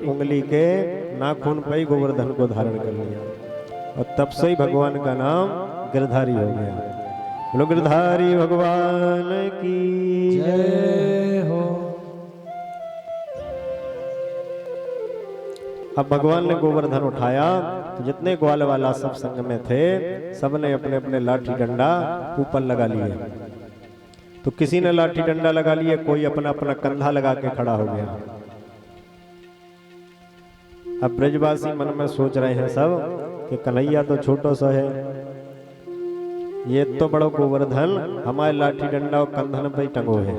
उंगली के नाखून पर ही गोवर्धन को धारण कर लिया और तब से ही भगवान का नाम गिरधारी हो गया। बोलो गिरधारी भगवान की जय हो। अब भगवान ने गोवर्धन उठाया तो जितने ग्वाल वाला सब संग में थे सबने अपने अपने लाठी डंडा ऊपर लगा लिए। तो किसी ने लाठी डंडा लगा लिए, कोई अपना अपना कंधा लगा के खड़ा हो गया। अब ब्रजवासी मन में सोच रहे हैं सब कि कन्हैया तो छोटो सा है, ये तो बड़ो गोवर्धन हमारे लाठी डंडा और कंधन पे टंगो है।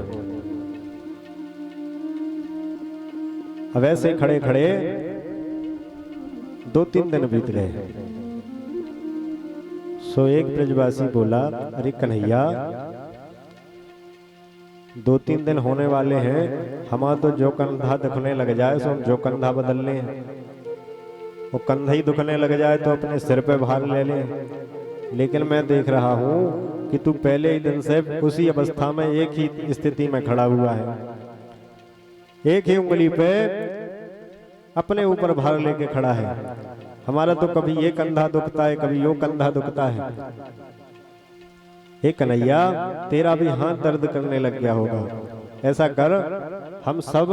अब ऐसे खड़े खड़े 2-3 दिन बीत गए। सो एक ब्रजवासी बोला, अरे कन्हैया 2-3 दिन होने वाले हैं, हमारा तो जो कंधा दुखने लग जाए सो हम जो कंधा बदल लें, वो कंधा ही दुखने लग जाए तो अपने सिर पे भार ले लें। लेकिन मैं देख रहा हूं कि तू पहले ही दिन से उसी अवस्था में एक ही स्थिति में खड़ा हुआ है, एक ही उंगली पे अपने ऊपर भार लेके खड़ा है। हमारा तो कभी ये कंधा दुखता है, कभी यो कंधा दुखता है। हे कन्हैया तेरा भी हाथ दर्द करने लग गया होगा, ऐसा कर हम सब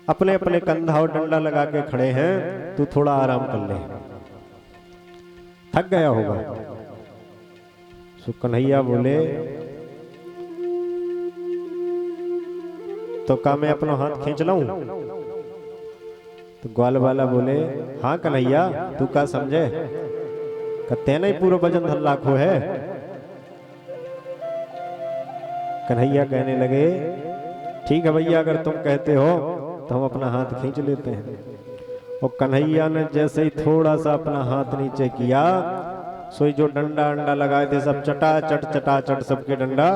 अपने अपने कंधा और डंडा लगा के खड़े हैं, तू थोड़ा आराम कर ले, थक गया होगा। सो कन्हैया बोले, तो क्या मैं अपना हाथ खींच लाऊं? तो ग्वाल वाला बोले, हाँ कन्हैया तू क्या समझे, कहते नहीं पूरा वजन धर लाखों है। कन्हैया कहने लगे, ठीक है भैया अगर तुम कहते हो तो हम अपना हाथ खींच लेते हैं। और कन्हैया ने जैसे ही थोड़ा सा अपना हाथ नीचे किया, सोई जो डंडा अंडा लगाए थे सब चटाचट सबके डंडा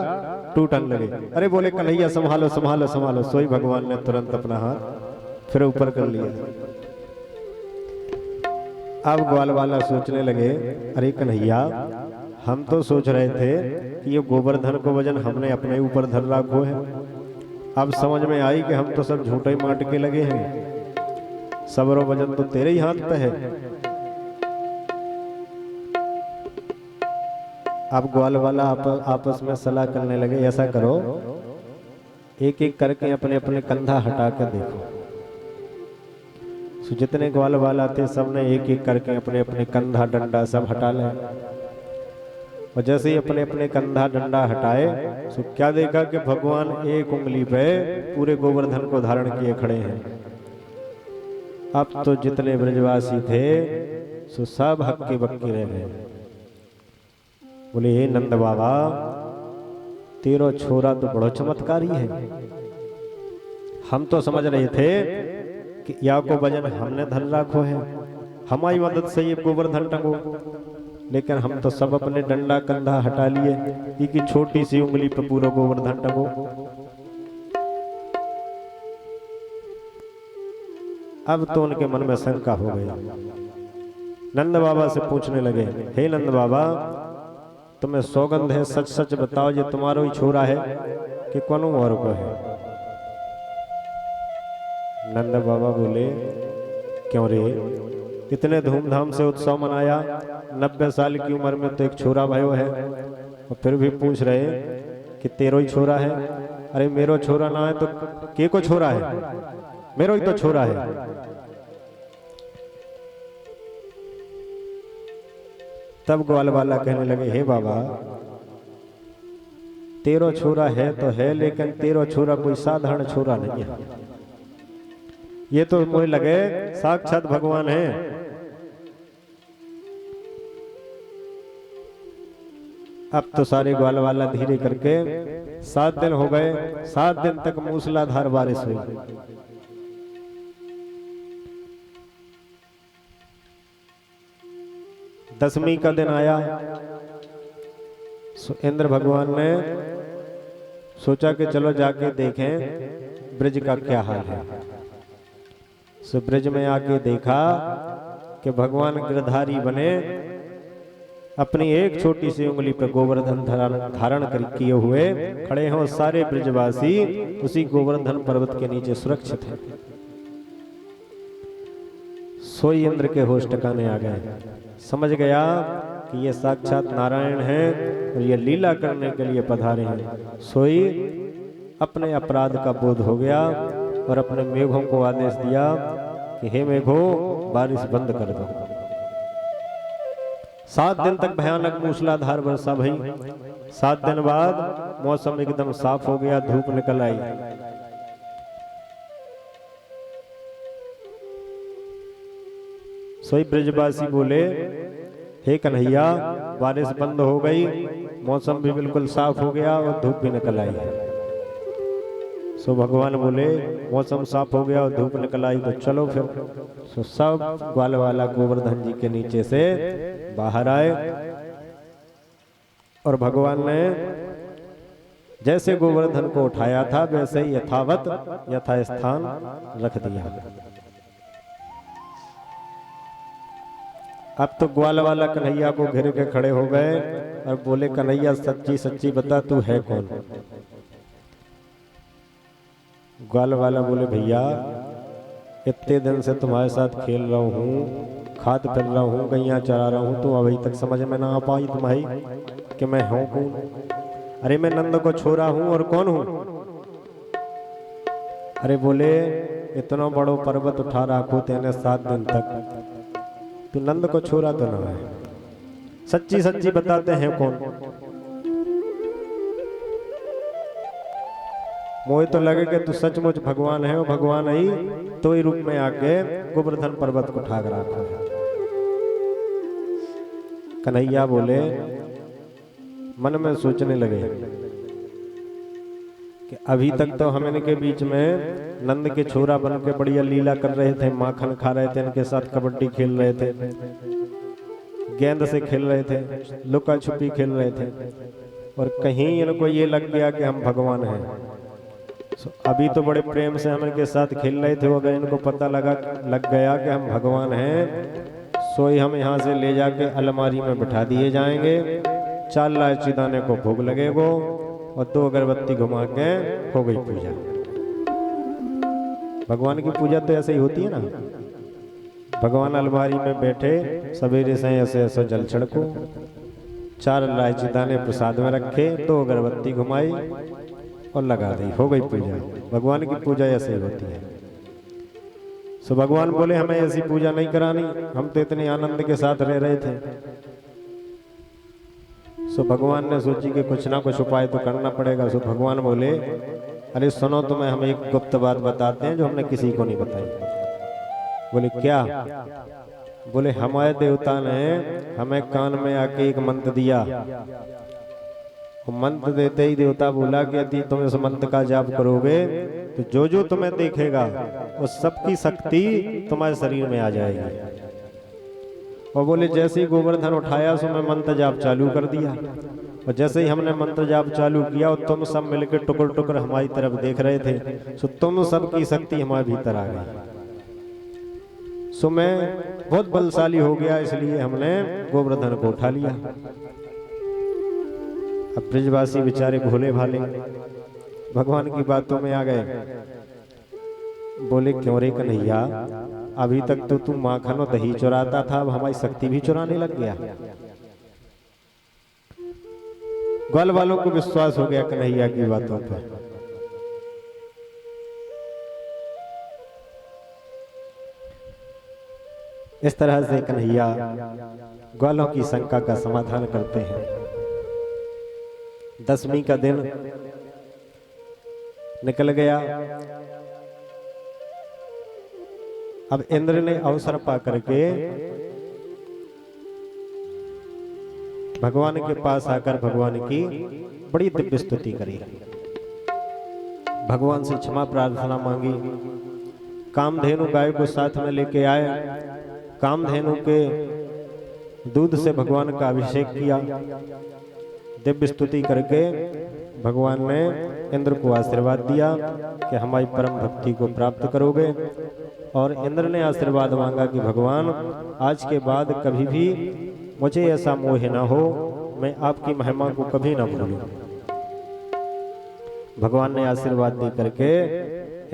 टूटन लगे। अरे बोले कन्हैया संभालो संभालो संभालो। सोई भगवान ने तुरंत अपना हाथ फिर ऊपर कर लिया। अब ग्वाल वाला सोचने लगे, अरे कन्हैया हम तो सोच रहे थे कि ये गोवर्धन को वजन हमने अपने ऊपर धर रखो है, अब समझ में आई कि हम तो सब झूठे ही माट के लगे हैं, सबरो वजन तो तेरे ही हाथ पे है। अब ग्वाल वाला आपस में सलाह करने लगे, ऐसा करो एक एक करके अपने अपने कंधा हटा कर देखो। सो जितने ग्वाल वाला थे सबने एक एक करके अपने अपने कंधा डंडा सब हटा ले। और जैसे ही अपने अपने कंधा डंडा हटाए सो क्या देखा कि भगवान एक उंगली पे पूरे गोवर्धन को धारण किए खड़े हैं। अब तो जितने ब्रजवासी थे सो सब हक्के बक्के रह गए। बोले हे नंद बाबा तेरो छोरा तो बड़ो चमत्कारी है, हम तो समझ रहे थे कि या को वजन हमने धर रखो है, हमारी मदद से ये गोवर्धन टंगो, लेकिन हम तो सब अपने डंडा कंधा हटा लिए, एक छोटी सी उंगली पर पूरा गोवर्धन टंगो। अब तो उनके मन में शंका हो गई। नंद बाबा से पूछने लगे, हे नंद बाबा तुम्हें सौगंध है, सच सच बताओ ये तुम्हारा ही छोरा है कि कोनो और को है? नंद बाबा बोले, क्यों रे इतने धूमधाम से उत्सव मनाया, 90 साल की उम्र में तो एक छोरा भयो है और फिर भी पूछ रहे कि तेरो ही छोरा है? अरे मेरो छोरा ना है तो के को छोरा है, मेरो ही तो छोरा है। तब ग्वाल वाला कहने लगे, हे बाबा तेरो छोरा है तो है, लेकिन तेरो छोरा कोई साधारण छोरा नहीं है, ये तो मुझे लगे साक्षात भगवान है। अब तो सारे ग्वाल वाला धीरे करके 7 दिन हो गए, 7 दिन तक मूसलाधार बारिश हुई। दसवीं का दिन आया, इंद्र भगवान ने सोचा कि चलो जाके देखें ब्रज का क्या हाल है। सो ब्रज में आके देखा कि भगवान गिरधारी बने अपनी एक छोटी सी उंगली पर गोवर्धन धारण कर किए हुए खड़े हों सारे ब्रजवासी उसी गोवर्धन पर्वत के नीचे सुरक्षित हैं। सोई इंद्र के होश ठिकाने आ गए, समझ गया कि ये साक्षात नारायण हैं और ये लीला करने के लिए पधारे हैं। सोई अपने अपराध का बोध हो गया और अपने मेघों को आदेश दिया कि हे मेघों, बारिश बंद कर दो। 7 दिन तक भयानक मूसलाधार वर्षा भई। 7 दिन बाद मौसम एकदम साफ हो गया, धूप निकल आई। सोई ब्रजवासी बोले, हे कन्हैया, बारिश बंद हो गई, मौसम भी बिल्कुल साफ हो गया और धूप भी निकल आई है। सो भगवान बोले, मौसम साफ हो गया और धूप निकल आई तो चलो फिर। सो सब ग्वालवाला गोवर्धन जी के नीचे से बाहर आए और भगवान ने जैसे गोवर्धन को उठाया था वैसे ही यथावत यथास्थान रख दिया। अब तो ग्वालवाला कन्हैया को घेर के खड़े हो गए और बोले, कन्हैया सच्ची सच्ची बता, तू है कौन? ग्वालवाला बोले, भैया इतने दिन से तुम्हारे साथ खेल रहा हूँ, खाद कर रहा हूँ, गैया चरा रहा हूँ, तो अभी तक समझ में ना आ पाई तुम्हारी कि मैं हूँ कौन? अरे मैं नंद को छोरा हूँ और कौन हूँ? अरे बोले, इतना बड़ो पर्वत उठा रखो तेने 7 दिन तक, तू नंद को छोरा तो ना है, सच्ची सच्ची बताते हैं कौन? मोहे तो लगे कि तू सचमुच भगवान है और भगवान ही तो ही रूप में आके गोवर्धन पर्वत को उठा कर रखा है। कन्हैया बोले, मन में सोचने लगे कि अभी तक तो हम इनके बीच में नंद के छोरा बन के बढ़िया लीला कर रहे थे, माखन खा रहे थे, इनके साथ कबड्डी खेल रहे थे, गेंद से खेल रहे थे, लुका छुपी खेल रहे थे, और कहीं इनको ये लग गया कि हम भगवान हैं। अभी तो बड़े प्रेम से हम इनके साथ खेल रहे थे, अगर इनको पता लग गया कि हम भगवान हैं, सोई हम यहाँ से ले जाके अलमारी में बिठा दिए जाएंगे, 4 इलायची दाने को भोग लगेगो और 2 अगरबत्ती घुमा के हो गई पूजा। भगवान की पूजा तो ऐसे ही होती है ना, भगवान अलमारी में बैठे, सवेरे से ऐसे ऐसे जल छिड़को, 4 इलायची दाने प्रसाद में रखे, 2 अगरबत्ती घुमाई और लगा दी, हो गई पूजा। भगवान की पूजा ऐसे ही होती है। सो भगवान बोले, हमें ऐसी पूजा नहीं करानी, हम तो इतने आनंद के साथ रह रहे थे। सो भगवान ने सोची कि कुछ ना कुछ उपाय तो करना पड़ेगा। सो भगवान बोले, अरे सुनो, तुम्हें हम एक गुप्त बात बताते हैं जो हमने किसी को नहीं बताई। बोले क्या? बोले हमारे देवता ने हमें कान में आके एक मंत्र दिया, मंत्र देते ही देवता बोला कि यदि तुम इस मंत्र का जाप करोगे तो जो जो तुम्हें देखेगा वो सबकी शक्ति तुम्हारे शरीर में आ जाएगी। और बोले जैसे ही गोवर्धन उठाया सो मैं मंत्र जाप चालू कर दिया, और जैसे ही हमने मंत्र जाप चालू किया और तुम सब मिलकर टुकड़ टुकड़ हमारी तरफ देख रहे थे, सो तुम सबकी शक्ति हमारे भीतर आ गई। सो मैं बहुत बलशाली हो गया, इसलिए हमने गोवर्धन को उठा लिया। अब ब्रजवासी बेचारे भोले भाले भगवान की बातों में आ गए। बोले क्यों रे कन्हैया, अभी तक तो तू माखन और दही चुराता था, अब हमारी शक्ति भी चुराने लग गया। ग्वाल वालों को विश्वास हो गया कन्हैया की बातों पर। इस तरह से कन्हैया ग्वालों की शंका का समाधान करते हैं। 10वीं का दिन निकल गया। अब इंद्र ने अवसर पा करके भगवान के पास आकर भगवान की बड़ी दिव्य स्तुति करी, भगवान से क्षमा प्रार्थना मांगी। कामधेनु गाय को साथ में लेके आए, कामधेनु के दूध से भगवान का अभिषेक किया। दिव्य स्तुति करके भगवान ने इंद्र को आशीर्वाद दिया कि हमारी परम भक्ति को प्राप्त करोगे। और इंद्र ने आशीर्वाद मांगा कि भगवान आज के बाद कभी भी मुझे ऐसा मोह न हो, मैं आपकी महिमा को कभी ना भूलूं। भगवान ने आशीर्वाद दे करके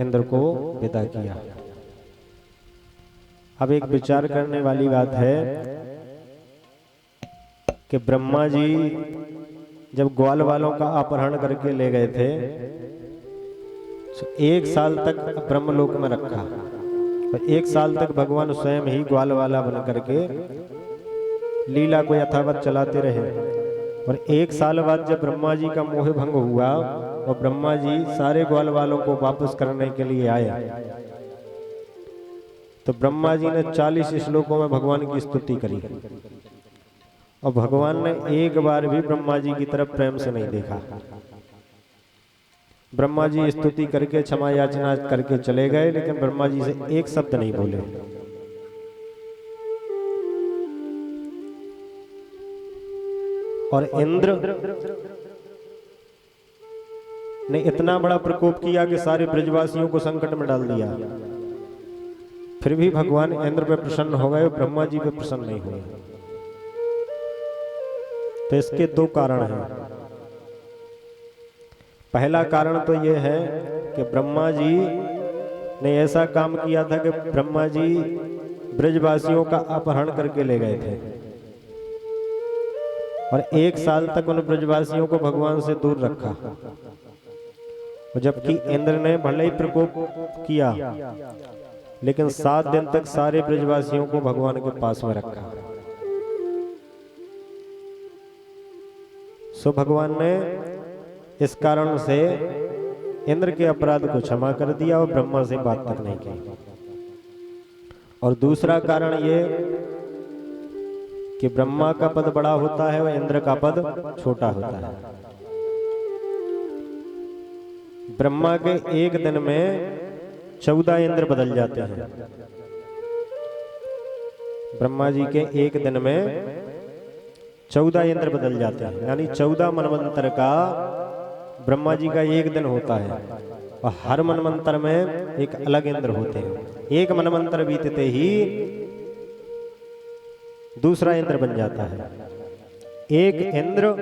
इंद्र को विदा किया। अब एक विचार करने वाली बात है कि ब्रह्मा जी जब ग्वाल वालों का अपहरण करके ले गए थे तो 1 साल तक ब्रह्मलोक में रखा और 1 साल तक भगवान स्वयं ही ग्वाल वाला बन करके लीला को यथावत चलाते रहे। और 1 साल बाद जब ब्रह्मा जी का मोह भंग हुआ और ब्रह्मा जी सारे ग्वाल वालों को वापस करने के लिए आए तो ब्रह्मा जी ने 40 श्लोकों में भगवान की स्तुति करी और भगवान ने एक बार भी ब्रह्मा जी की तरफ प्रेम से नहीं देखा। ब्रह्मा जी स्तुति करके क्षमा याचना करके चले गए, लेकिन ब्रह्मा जी से एक शब्द नहीं बोले। और इंद्र ने इतना बड़ा प्रकोप किया कि सारे ब्रजवासियों को संकट में डाल दिया, फिर भी भगवान इंद्र पे प्रसन्न हो गए, ब्रह्मा जी पे प्रसन्न नहीं हुए। तो इसके 2 कारण हैं। पहला कारण तो यह है कि ब्रह्मा जी ने ऐसा काम किया था कि ब्रह्मा जी ब्रजवासियों का अपहरण करके ले गए थे और 1 साल तक उन ब्रजवासियों को भगवान से दूर रखा। जबकि इंद्र ने भले ही प्रकोप किया लेकिन 7 दिन तक सारे ब्रजवासियों को भगवान के पास में रखा। सो भगवान ने इस कारण से इंद्र के अपराध को क्षमा कर दिया और ब्रह्मा से बात तक नहीं की। और दूसरा कारण ये कि ब्रह्मा का पद बड़ा होता है और इंद्र का पद छोटा होता है। ब्रह्मा के एक दिन में 14 इंद्र बदल जाते हैं। ब्रह्मा जी के एक दिन में 14 इंद्र बदल जाते हैं, यानी 14 मनवंतर का ब्रह्मा जी का एक दिन होता है और हर मनवंतर में एक अलग इंद्र होते हैं। एक मनवंतर बीतते ही दूसरा इंद्र बन जाता है। एक इंद्र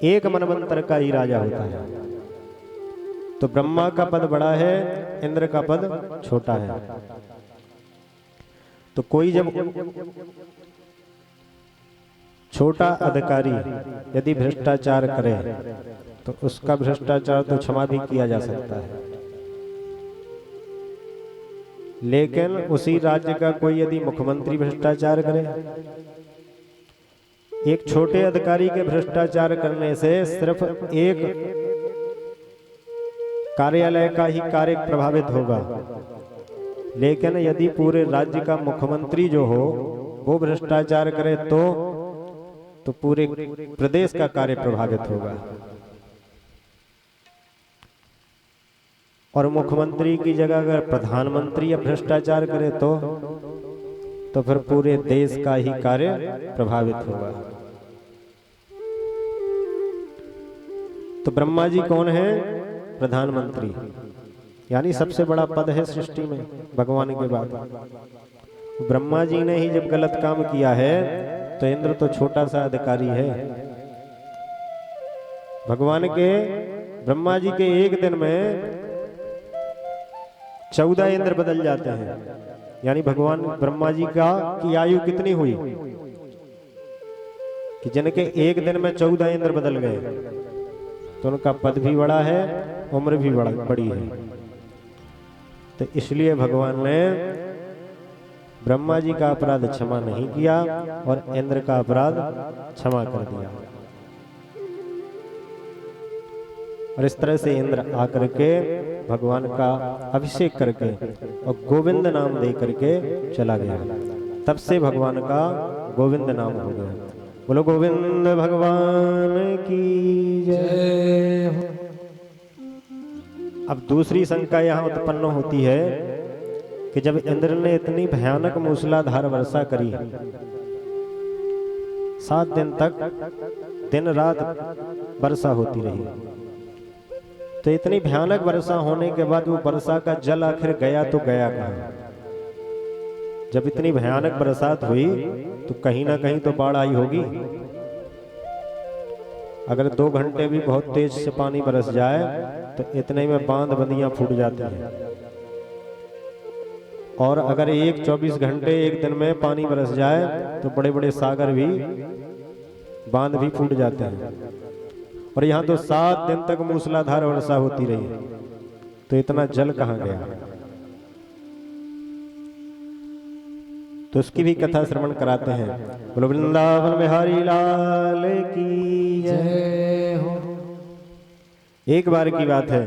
एक मनवंतर का ही राजा होता है। तो ब्रह्मा का पद बड़ा है, इंद्र का पद छोटा है। तो कोई जब छोटा अधिकारी यदि भ्रष्टाचार करे तो उसका भ्रष्टाचार तो क्षमा भी किया जा सकता है, लेकिन उसी राज्य का कोई यदि मुख्यमंत्री भ्रष्टाचार करे, एक छोटे अधिकारी के भ्रष्टाचार करने से सिर्फ एक कार्यालय का ही कार्य प्रभावित होगा, लेकिन यदि पूरे राज्य का मुख्यमंत्री जो हो वो भ्रष्टाचार करे तो पूरे प्रदेश का कार्य प्रभावित होगा। और मुख्यमंत्री की जगह अगर प्रधानमंत्री या भ्रष्टाचार करे तो फिर पूरे देश का ही कार्य प्रभावित होगा। तो ब्रह्मा जी कौन है? प्रधानमंत्री, यानी सबसे बड़ा पद है सृष्टि में भगवान के बाद। ब्रह्मा जी ने ही जब गलत काम किया है तो इंद्र तो छोटा सा अधिकारी है। भगवान के ब्रह्मा जी के एक दिन में 14 इंद्र बदल जाते हैं, यानी भगवान ब्रह्मा जी की आयु कितनी हुई कि जिनके एक दिन में 14 इंद्र बदल गए, तो उनका पद भी बड़ा है, उम्र भी बड़ी है। तो इसलिए भगवान ने ब्रह्मा जी का अपराध क्षमा नहीं किया और इंद्र का अपराध क्षमा कर दिया। और इस तरह से इंद्र आकर के भगवान का अभिषेक करके और गोविंद नाम दे करके चला गया। तब से भगवान का गोविंद नाम हो गया। बोलो गोविंद भगवान की जय। अब दूसरी शंका यहाँ उत्पन्न होती है कि जब इंद्र ने इतनी भयानक मूसलाधार वर्षा करी, 7 दिन तक दिन रात वर्षा होती रही, तो इतनी भयानक वर्षा होने के बाद वो वर्षा का जल आखिर गया तो गया कहाँ? जब इतनी भयानक बरसात हुई तो कहीं ना कहीं तो बाढ़ आई होगी। अगर 2 घंटे भी बहुत तेज से पानी बरस जाए तो इतने में बांध बंदियां फूट जाती हैं। और अगर 24 घंटे एक दिन में पानी बरस जाए तो बड़े बड़े सागर भी, बांध भी फूट जाते हैं। और यहाँ तो 7 दिन तक मूसलाधार वर्षा होती रही, तो इतना जल कहाँ गया। तो उसकी भी कथा श्रवण कराते हैं। बोलो वृंदावन बिहारी लाल की जय हो। एक बार की बात है,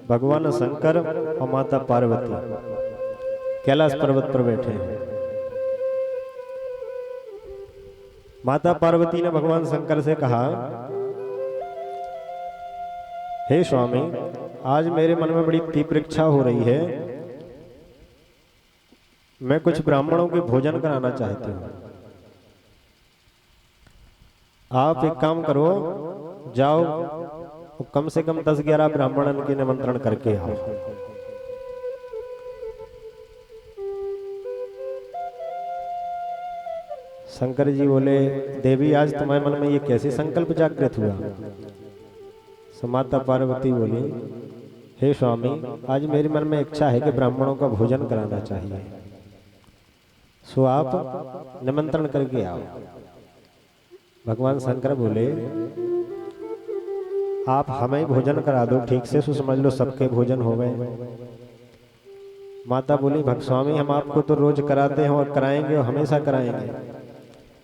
भगवान शंकर और माता पार्वती कैलाश पर्वत पर बैठे हैं। माता पार्वती ने भगवान शंकर से कहा, हे स्वामी, आज मेरे मन में बड़ी तीव्र इच्छा हो रही है, मैं कुछ ब्राह्मणों के भोजन कराना चाहती हूँ। आप एक काम करो, जाओ कम से कम 10-11 ब्राह्मणों के निमंत्रण करके आओ। शंकर जी बोले, देवी आज तुम्हारे मन में ये कैसे संकल्प जागृत हुआ। सो माता पार्वती बोली, हे स्वामी, आज मेरे मन में इच्छा है कि ब्राह्मणों का भोजन कराना चाहिए, सो आप निमंत्रण करके आओ। भगवान शंकर बोले, आप हमें भोजन करा दो ठीक से, सो समझ लो सबके भोजन हो गए। माता बोली, भक्त स्वामी, हम आपको तो रोज कराते हैं और कराएंगे और हमेशा कराएंगे,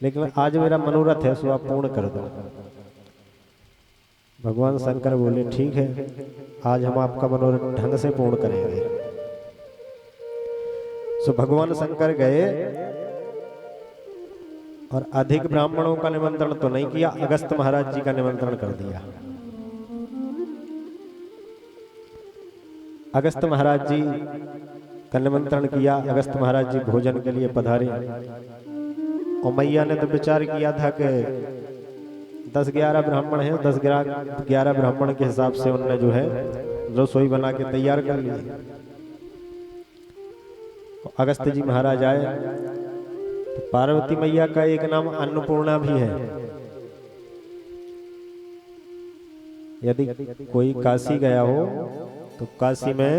लेकिन आज मेरा मनोरथ है, सो आप पूर्ण कर दो। भगवान शंकर बोले, ठीक है, आज हम आपका मनोरथ ढंग से पूर्ण करेंगे। सो भगवान शंकर गए और अधिक ब्राह्मणों का निमंत्रण तो नहीं किया, अगस्त महाराज जी का निमंत्रण कर दिया। अगस्त महाराज जी का निमंत्रण किया। अगस्त महाराज जी भोजन के लिए पधारे और मैया ने तो विचार किया था कि 10-11 ब्राह्मण हैं, 10-11 ब्राह्मण के हिसाब से उन्होंने जो है रसोई बना के तैयार कर ली। अगस्त जी महाराज आए तो पार्वती मैया का एक नाम अन्नपूर्णा भी है। यदि कोई काशी गया हो तो काशी में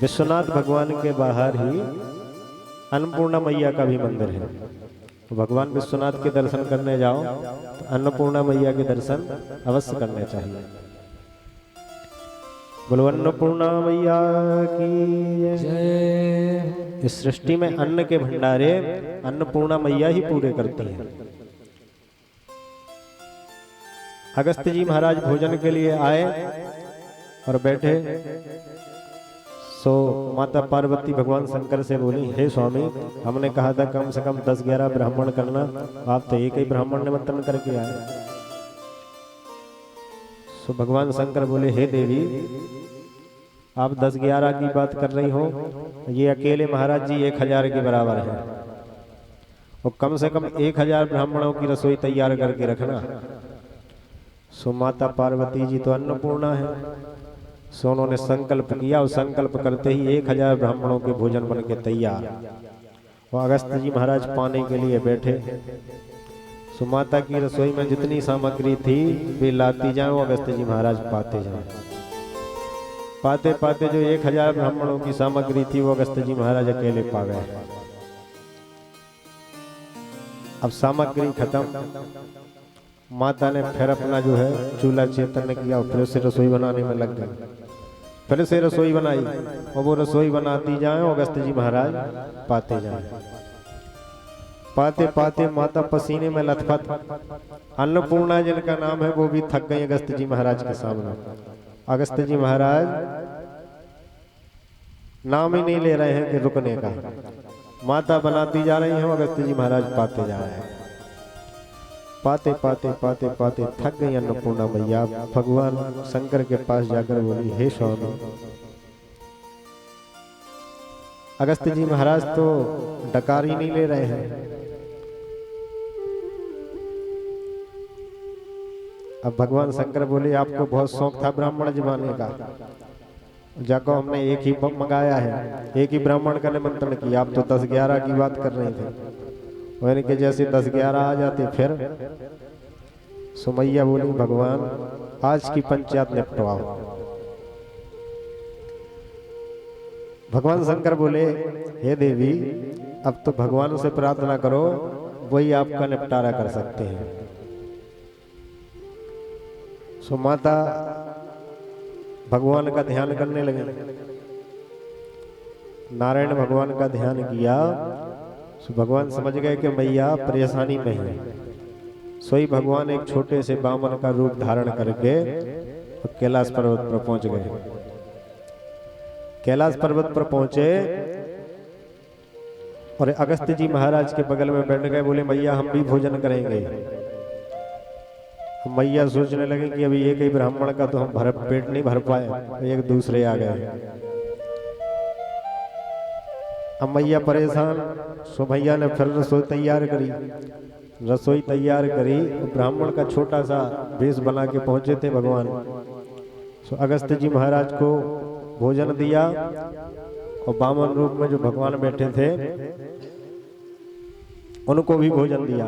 विश्वनाथ भगवान के बाहर ही अन्नपूर्णा मैया का भी मंदिर है। तो भगवान विश्वनाथ के दर्शन करने जाओ तो अन्नपूर्णा मैया के दर्शन अवश्य करने चाहिए। बोलो अन्नपूर्णा मैया की जय। इस सृष्टि में अन्न के भंडारे अन्नपूर्णा मैया ही पूरे करती हैं। अगस्त जी महाराज भोजन के लिए आए और बैठे। सो माता पार्वती भगवान शंकर से बोली, हे स्वामी, हमने कहा था कम से कम 10-11 ब्राह्मण करना, आप तो एक ही ब्राह्मण निमंत्रण करके आए। सो भगवान शंकर बोले, हे देवी, आप 10-11 की बात कर रही हो, ये अकेले महाराज जी 1000 के बराबर है, और कम से कम 1000 ब्राह्मणों की रसोई तैयार करके रखना। सो माता पार्वती जी तो अन्नपूर्णा है। सो उन्होंने संकल्प किया और संकल्प करते ही 1000 ब्राह्मणों के भोजन बन के तैयार। और अगस्त जी महाराज पाने के लिए बैठे। सो माता की रसोई में जितनी सामग्री थी वे लाती जाओ, अगस्त जी महाराज पाते जाओ। पाते पाते जो 1000 ब्राह्मणों की सामग्री थी वो अगस्त जी महाराज अकेले पा गए। अब सामग्री खत्म। माता ने फिर अपना जो है चूल्हा चेतन किया और फिर से रसोई बनाने में लग गए। फिर से रसोई बनाई और वो रसोई बनाती जाए, अगस्त जी महाराज पाते जाए। पाते पाते माता पसीने में लथपथ। अन्नपूर्णा जिनका नाम है वो भी थक गए अगस्त जी महाराज के सामने। अगस्त जी महाराज नाम ही नहीं ले रहे हैं कि रुकने का। माता बनाती जा रही हैं, अगस्त जी महाराज पाते जा रहे हैं। पाते पाते पाते पाते थक गई अन्नपूर्णा मैया। भगवान शंकर के पास जाकर बोली, हे स्वामी, अगस्त जी महाराज तो डकार ही नहीं ले रहे हैं। अब भगवान शंकर बोले, आपको बहुत शौक था ब्राह्मण जमाने का, जाको हमने एक ही मंगाया है, एक ही ब्राह्मण का निमंत्रण किया, आप तो 10-11 की बात कर रहे थे। और इनके जैसे 10-11 आ जाते फिर। सुमैया बोली भगवान आज की पंचायत निपटवाओ। भगवान शंकर बोले हे देवी अब तो भगवान से प्रार्थना करो, वही आपका निपटारा कर सकते हैं। सो माता भगवान का ध्यान करने लगे। नारायण भगवान का ध्यान किया। सो भगवान समझ गए कि मैया परेशानी में है। सोई भगवान एक छोटे से बामन का रूप धारण करके कैलाश पर्वत पर पहुंच गए। कैलाश पर्वत पर पहुंचे और अगस्त्य जी महाराज के बगल में बैठ गए। बोले मैया हम भी भोजन करेंगे। मैया सोचने लगे कि अभी एक ही ब्राह्मण का तो हम भर पेट नहीं भर पाए, एक दूसरे आ गए। अब मैया परेशान। सो भैया ने फिर रसोई तैयार करी। रसोई तैयार करी, ब्राह्मण का छोटा सा वेश बना के पहुंचे थे भगवान। सो अगस्त्य जी महाराज को भोजन दिया और बामन रूप में जो भगवान बैठे थे उनको भी भोजन दिया।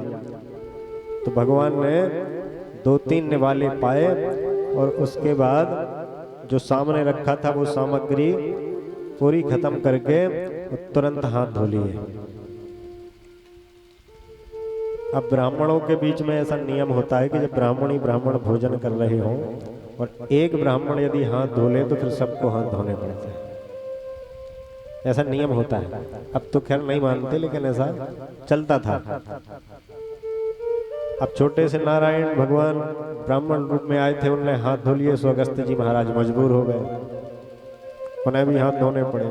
तो भगवान ने 2-3 निवाले पाए और उसके बाद जो सामने रखा था वो सामग्री पूरी खत्म करके तुरंत हाथ धो लिए। अब ब्राह्मणों के बीच में ऐसा नियम होता है कि जब ब्राह्मण ही ब्राह्मण भोजन कर रहे हों और एक ब्राह्मण यदि हाथ धो ले तो फिर सबको हाथ धोने पड़ते हैं, ऐसा नियम होता है। अब तो खैर नहीं मानते लेकिन ऐसा चलता था। अब छोटे से नारायण भगवान ब्राह्मण रूप में आए थे, उन्होंने हाथ धो लिए। सो अगस्त्य जी महाराज मजबूर हो गए, उन्हें भी हाथ धोने पड़े।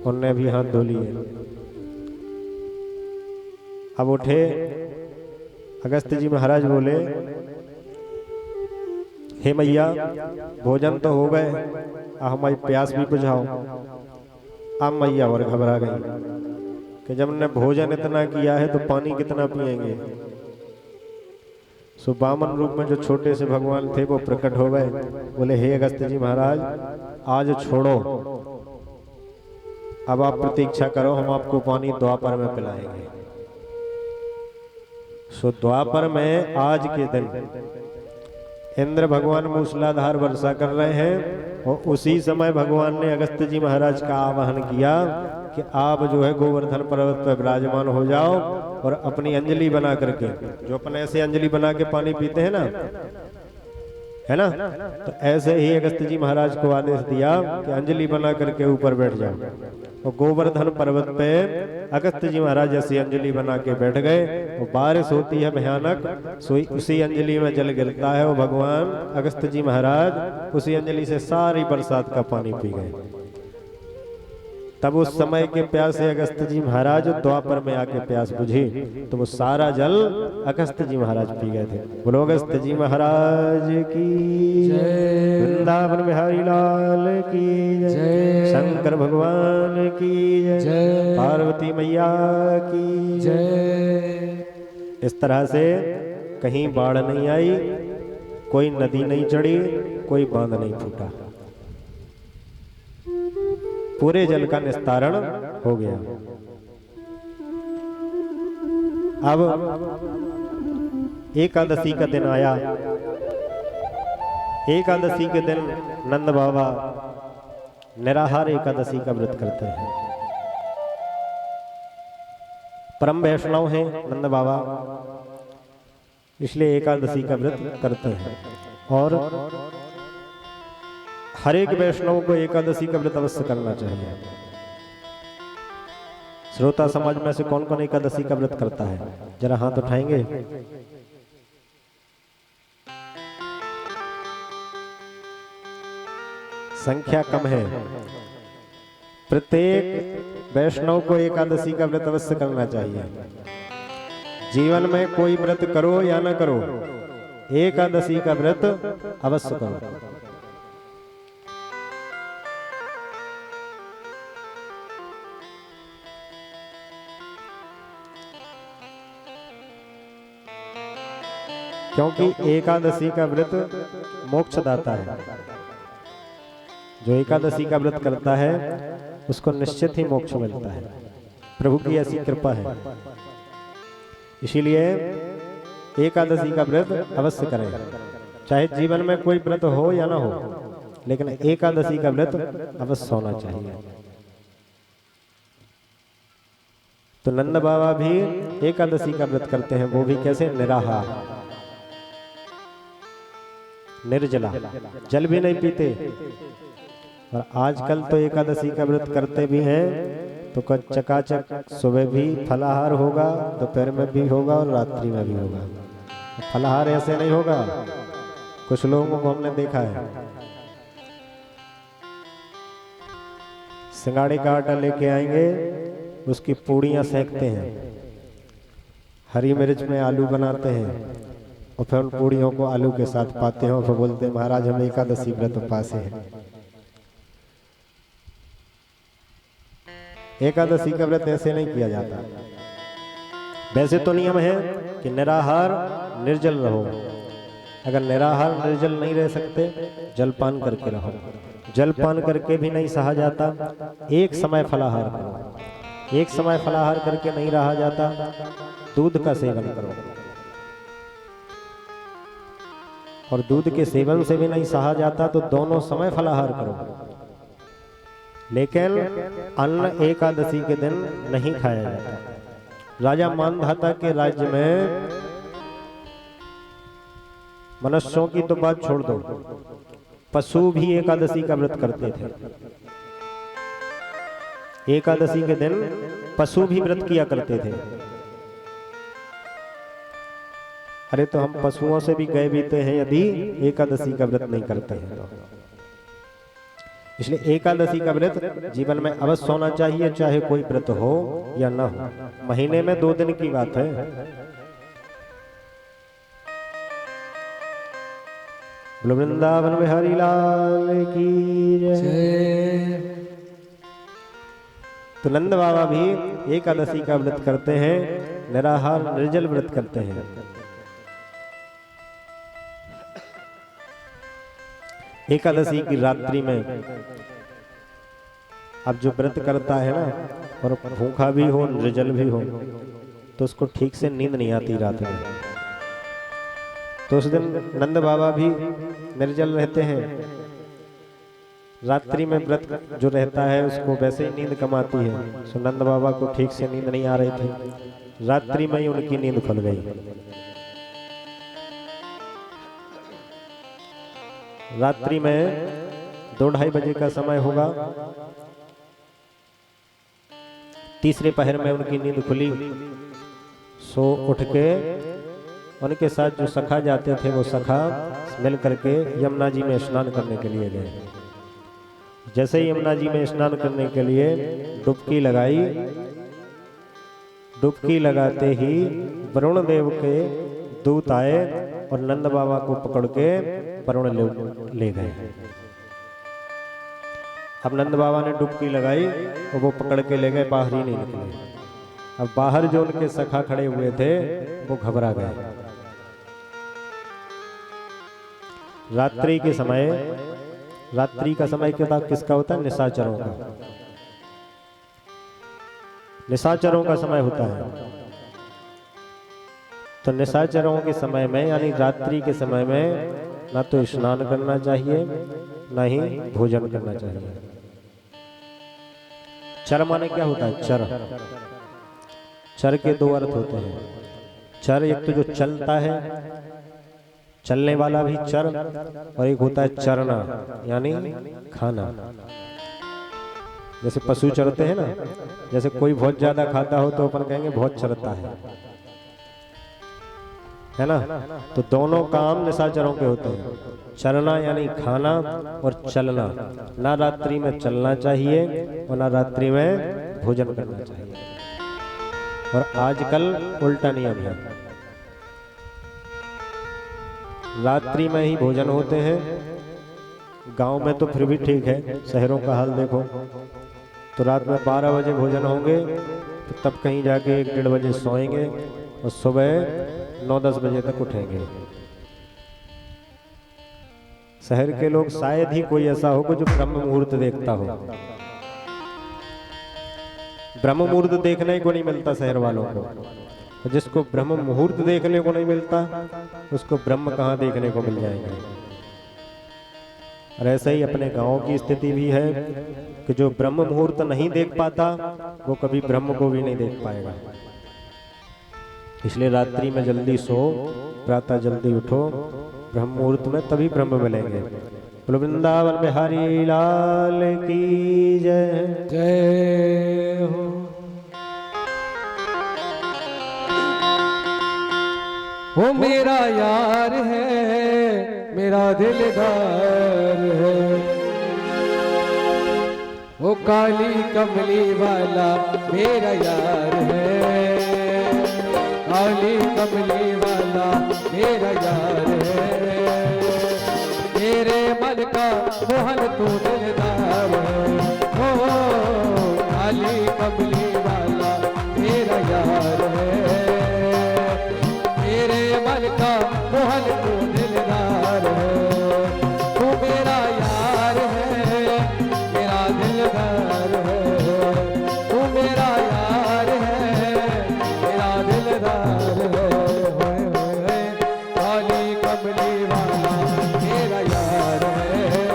उन्हें भी हाथ धो लिए। अब उठे अगस्त्य जी महाराज बोले हे मैया भोजन तो हो गए, हमारी प्यास भी बुझाओ। अब मैया और घबरा गई कि जब ने भोजन इतना किया है तो पानी कितना पिएंगे। सो बामन रूप में जो छोटे से भगवान थे वो प्रकट हो गए। बोले हे अगस्त्य जी महाराज आज छोड़ो, अब आप प्रतीक्षा करो, हम आपको पानी द्वापर में पिलाएंगे। सो द्वापर में आज के दिन इंद्र भगवान मूसलाधार वर्षा कर रहे हैं और उसी समय भगवान ने अगस्त्य जी महाराज का आवाहन किया कि आप जो है गोवर्धन पर्वत पर विराजमान हो जाओ और अपनी अंजलि बना करके, जो अपन ऐसे अंजलि बना के पानी पीते हैं ना, है ना, तो ऐसे ही अगस्त्य जी महाराज को आदेश दिया कि अंजलि बना करके ऊपर बैठ जाओ। और गोवर्धन पर्वत पे अगस्त्य जी महाराज ऐसी अंजलि बना के बैठ गए। और बारिश होती है भयानक, उसी अंजलि में जल गिरता है। और भगवान अगस्त्य जी महाराज उसी अंजलि से सारी बरसात का पानी पी गए। तब उस समय के प्यासे अगस्त्य जी महाराज द्वापर में आके प्यास बुझी तो वो सारा जल अगस्त्य जी महाराज पी गए थे। बोलो अगस्त्य जी महाराज की जय, वृंदावन बिहारी लाल की जय, शंकर भगवान की जय, पार्वती मैया की जय। इस तरह से कहीं बाढ़ नहीं आई, कोई नदी नहीं चढ़ी, कोई बांध नहीं फूटा, पूरे जल का निस्तारण हो गया। अब एकादशी का दिन आया। एकादशी के दिन नंद बाबा निराहार एकादशी का व्रत करते हैं। परम वैष्णव हैं नंद बाबा, इसलिए एकादशी का व्रत करते हैं। और हर एक वैष्णव को एकादशी का व्रत अवश्य करना चाहिए। श्रोता समाज में से कौन कौन एकादशी का व्रत करता है, जरा हाथ उठाएंगे। संख्या कम है। प्रत्येक वैष्णव को एकादशी का व्रत अवश्य करना चाहिए। जीवन में कोई व्रत करो या ना करो, एकादशी का व्रत अवश्य करो। क्योंकि एकादशी का व्रत मोक्षदाता है। जो एकादशी का व्रत करता है उसको निश्चित ही मोक्ष मिलता है। प्रभु की ऐसी कृपा है। इसीलिए एकादशी का व्रत अवश्य करें, चाहे जीवन में कोई व्रत हो या ना हो, लेकिन एकादशी का व्रत अवश्य होना चाहिए। तो नंद बाबा भी एकादशी का व्रत करते हैं, वो भी कैसे? निराहार, निर्जला, जल भी नहीं पीते। और आजकल तो एकादशी का व्रत करते भी हैं तो चकाचक सुबह भी फलाहार होगा, दोपहर में भी होगा और रात्रि में भी होगा। फलाहार ऐसे नहीं होगा, कुछ लोगों को हमने देखा है सिंगाड़े का आटा लेके आएंगे, उसकी पूड़ियाँ सेकते हैं, हरी मिर्च में आलू बनाते हैं और फिर उन पूड़ियों को आलू के साथ पाते हैं और फिर बोलते हैं महाराज हम एकादशी व्रत उपासे हैं। एकादशी का व्रत ऐसे नहीं किया जाता। वैसे तो नियम है कि निराहार निर्जल रहो। अगर निराहार निर्जल नहीं रह सकते, जलपान करके रहो। जलपान करके भी नहीं सहा जाता, एक समय फलाहार करो। एक समय फलाहार करके नहीं रहा जाता, दूध का सेवन करो। और दूध के सेवन से भी नहीं सहा जाता तो दोनों समय फलाहार करो। लेकिन अन्न एकादशी के दिन नहीं खाया जाता। राजा मानधाता के राज्य में मनुष्यों की तो बात छोड़ दो, पशु भी एकादशी का व्रत करते थे। एकादशी के दिन पशु भी व्रत किया करते थे। अरे तो हम पशुओं से भी गए बीते हैं यदि एकादशी का व्रत नहीं करते हैं तो। इसलिए एकादशी का व्रत जीवन में अवश्य होना चाहिए, चाहे कोई व्रत हो या ना हो। महीने में 2 दिन की बात है। वृंदावन बिहारी लाल की जय। तो नंद बाबा भी एकादशी का व्रत करते हैं, निराहार निर्जल व्रत करते हैं। एकादशी की रात्रि में अब जो व्रत करता है ना, और भूखा भी हो निर्जल भी हो, तो उसको ठीक से नींद नहीं आती रात में। तो उस दिन नंद बाबा भी निर्जल रहते हैं। रात्रि में व्रत जो रहता है उसको वैसे ही नींद कम आती है। सो नंद बाबा को ठीक से नींद नहीं आ रही थी, रात्रि में ही उनकी नींद खुल गई। रात्रि में 2-2:30 बजे का समय होगा। तीसरे पहर में उनकी नींद खुली। सो उठ के उनके साथ जो सखा जाते थे वो सखा मिल करके यमुना जी में स्नान करने के लिए गए। जैसे ही यमुना जी में स्नान करने के लिए डुबकी लगाई, डुबकी लगाते ही वरुण देव के दूत आए और नंद बाबा को पकड़ के वरुण ले गए। अब नंद बाबा ने डुबकी लगाई और वो पकड़ के ले गए, बाहर ही नहीं निकले। अब बाहर जो उनके सखा खड़े हुए थे वो घबरा गए। रात्रि के समय, रात्रि का समय किसका होता है? निशाचरों का। निशाचरों का समय होता है। तो निशाचरों के समय में यानी रात्रि के समय में ना तो स्नान करना चाहिए, ना ही भोजन करना चाहिए। चर माने क्या होता है? चर, चर के 2 अर्थ होते हैं। चर एक तो जो चलता है, चलने वाला भी चर, और एक होता है चरना यानी खाना। जैसे पशु चरते हैं ना, जैसे कोई बहुत ज्यादा खाता हो तो अपन कहेंगे बहुत चरता है ना। तो दोनों काम निशाचरों के होते हैं। चरना यानी खाना और चलना। ना रात्रि में चलना चाहिए और ना रात्रि में भोजन करना चाहिए। और आजकल उल्टा नियम है, रात्रि में ही भोजन होते हैं। गांव में तो फिर भी ठीक है, शहरों का हाल देखो तो रात में 12 बजे भोजन होंगे, तो तब कहीं जाके 1-1:30 बजे सोएंगे और सुबह 9-10 बजे तक उठेंगे। शहर के लोग शायद ही कोई ऐसा हो जो ब्रह्म मुहूर्त देखता हो। ब्रह्म मुहूर्त देखने को नहीं मिलता शहर वालों को। जिसको ब्रह्म मुहूर्त देखने को नहीं मिलता उसको ब्रह्म कहाँ देखने को मिल जाएगा। और ऐसे ही अपने गांव की स्थिति भी है कि जो ब्रह्म मुहूर्त नहीं देख पाता वो कभी ब्रह्म को भी नहीं देख पाएगा। इसलिए रात्रि में जल्दी सो, प्रातः जल्दी उठो, ब्रह्म मुहूर्त में तभी ब्रह्म मिलेंगे। बोलो वृंदावन बिहारी लाल की जय जय हो। वो मेरा यार है, मेरा दिलदार है, वो काली कमली वाला मेरा यार है, काली कमली वाला मेरा यार है, मेरे मन का मोहन तू दिलदार है, ओ काली कमली वाला मेरा यार है, मेरे मन का मोहन तू दिलदार है, तू मेरा यार है, मेरा दिलदार है, तू मेरा यार है, मेरा दिलदार है, होए होए काली कमली वाला मेरा यार है,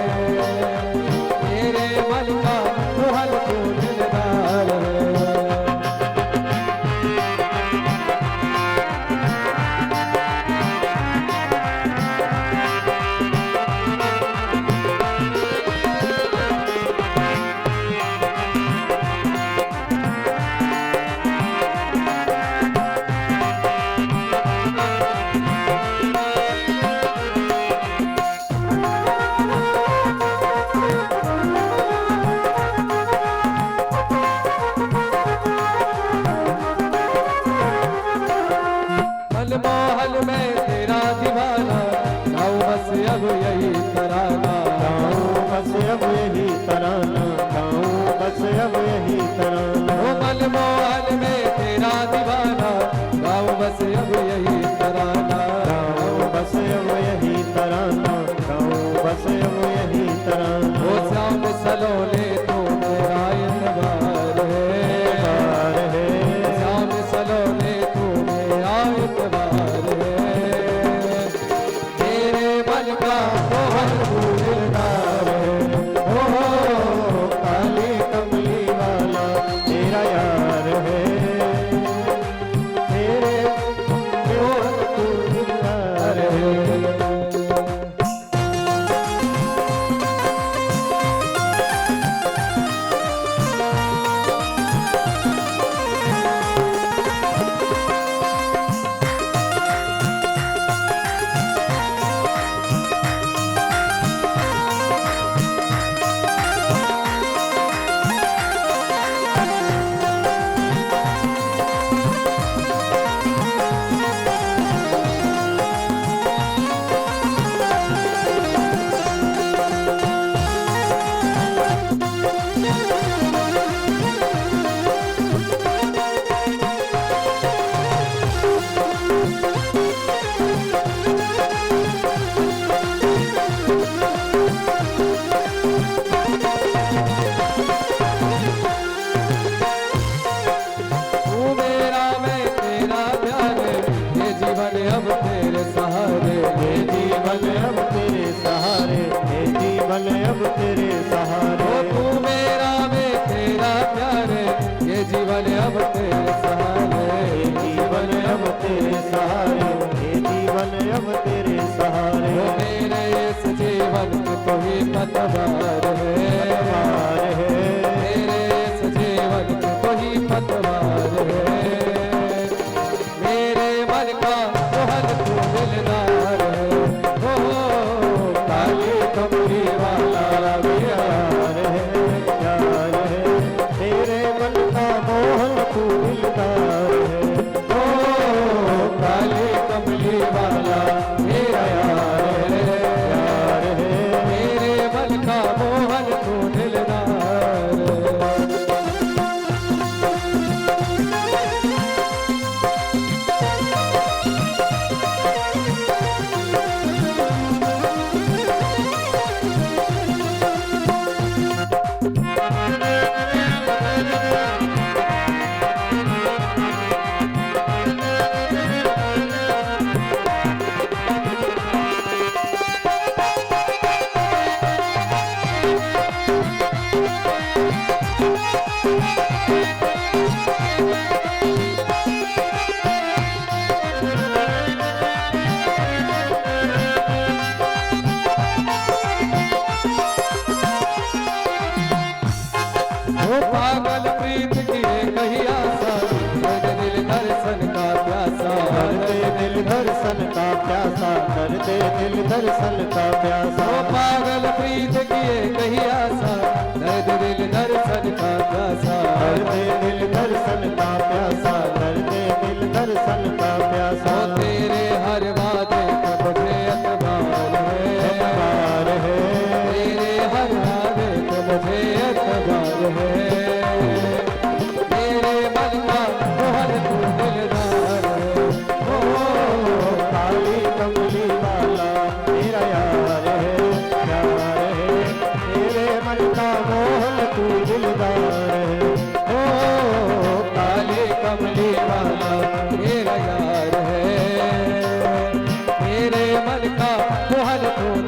मेरे मन का मोहन तू दिलदार है। मनमोहन में तेरा दीवाना, गाँव बस अब यही तराना, गाँव बस अब यही तराना, गाँव बस अब यही तराना। ओ मनमोहन में तेरा दीवाना, गाँव बस अब यही तराना, गाँव बस अब यही तराना, गाँव बस अब यही तराना। ओ श्याम सलोने तू मेरा इतबार है, श्याम सलोने तू मेरा इतबार है, तेरे मन का मोहन तू दिलदार है, ओ काली कमली वाला तेरा यार है, तेरे मोहन तू दिलदार है। वो पागल प्रीत की एक ही आशा, कर दिल दर्शन का प्यासा, कर दे दिल दर्शन का प्यासा, कर दे दिल दर्शन का प्यासा। वो पागल प्रीत की एक ही आशा, कर दिल दर्शन का प्यासा, कर दे दिल दर्शन का प्यासा, कर दे दिल दर्शन का प्यासा। वो तेरे हर वादे का मुझे एतबार है, तेरे हर वादे का मुझे एतबार है, मेरे मन का मोहन तू दिलदार है। ओ काली कमली वाला मेरा यार है, प्यार है, तेरे मन का मोहन तू दिलदार है। ओ काली कमली वाला मेरा यार है, मेरे मन का मोहन तू